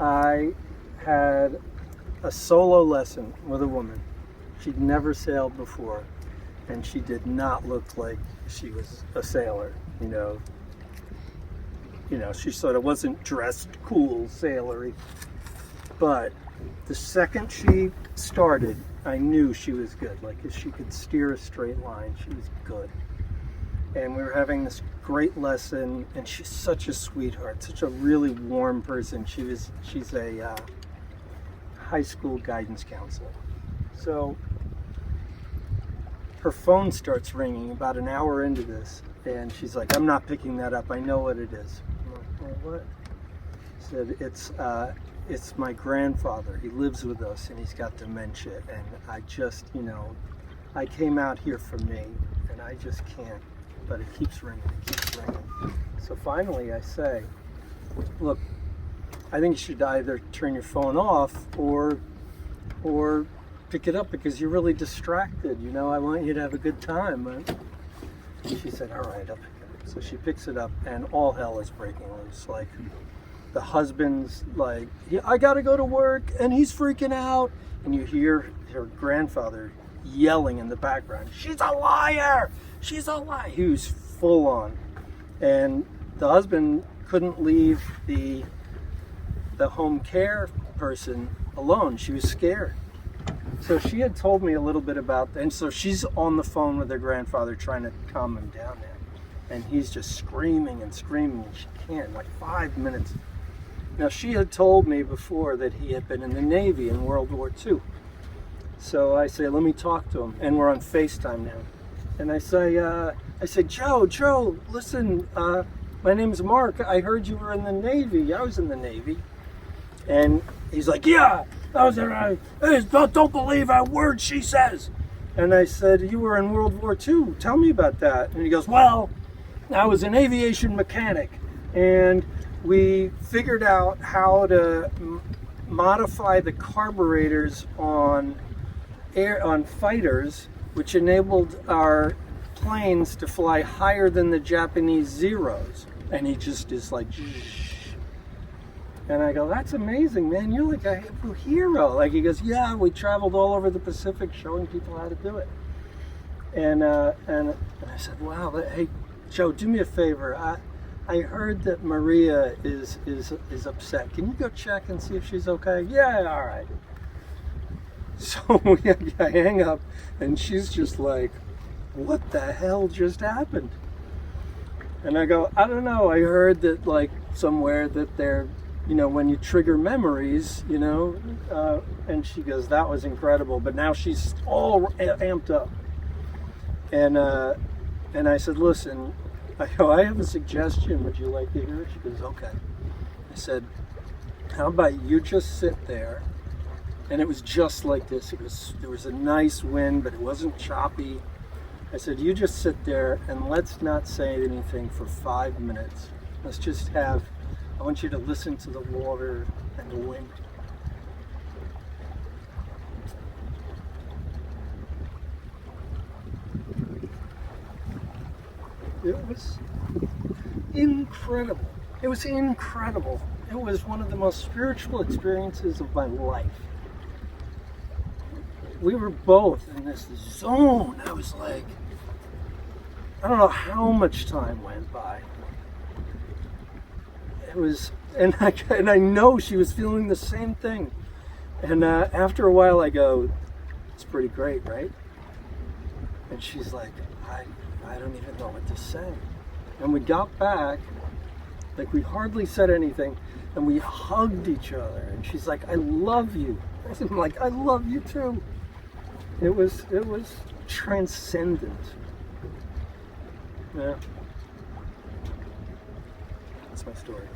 I had a solo lesson with a woman. She'd never sailed before, and she did not look like she was a sailor. She sort of wasn't dressed cool, sailory. But the second she started, I knew she was good. Like, if she could steer a straight line, she was good. And we were having this great lesson, and she's such a sweetheart, such a really warm person. She's a high school guidance counselor. So her phone starts ringing about an hour into this, and she's like, "I'm not picking that up. I know what it is." I'm like, "Well, what?" She said, it's my grandfather. He lives with us, and he's got dementia, and I just, I came out here for me, and I just can't. But it keeps ringing, So finally I say, "Look, I think you should either turn your phone off or pick it up, because you're really distracted. I want you to have a good time." And she said, "All right, I'll pick it up." So she picks it up, and all hell is breaking loose. Like, the husband's like, "I gotta go to work," and he's freaking out. And you hear her grandfather yelling in the background, "She's a liar! She's a liar!" He was full on. And the husband couldn't leave the home care person alone. She was scared. So she had told me a little bit about that. And so she's on the phone with her grandfather trying to calm him down now. And he's just screaming and screaming, and she can't, like 5 minutes. Now, she had told me before that he had been in the Navy in World War II. So I say, "Let me talk to him." And we're on FaceTime now. And I say, Joe, listen, my name's Mark. I heard you were in the Navy. I was in the Navy. And he's like, "Yeah, I was in don't believe a word she says." And I said, "You were in World War II. Tell me about that." And he goes, "Well, I was an aviation mechanic, and we figured out how to modify the carburetors on fighters, which enabled our planes to fly higher than the Japanese Zeros." And he just is like, "Shh." And I go, "That's amazing, man. You're like a hero." Like, he goes, "Yeah, we traveled all over the Pacific showing people how to do it." And I said, "Wow, hey, Joe, do me a favor. I heard that Maria is upset. Can you go check and see if she's okay?" "Yeah, all right." So I hang up, and she's just like, "What the hell just happened?" And I go, "I don't know. I heard that, like, somewhere that they're, when you trigger memories, and she goes, "That was incredible." But now she's all amped up. And I said, "Listen," I go, "I have a suggestion. Would you like to hear it?" She goes, "Okay." I said, "How about you just sit there?" And it was just like this. There was a nice wind, but it wasn't choppy. I said, "You just sit there, and let's not say anything for 5 minutes. Let's just I want you to listen to the water and the wind." It was incredible. It was incredible. It was one of the most spiritual experiences of my life. We were both in this zone. I was like, I don't know how much time went by. It was, and I know she was feeling the same thing. And after a while, I go, "It's pretty great, right?" And she's like, I don't even know what to say. And we got back, like, we hardly said anything, and we hugged each other. And she's like, "I love you." I'm like, "I love you too." It was transcendent. Yeah. That's my story.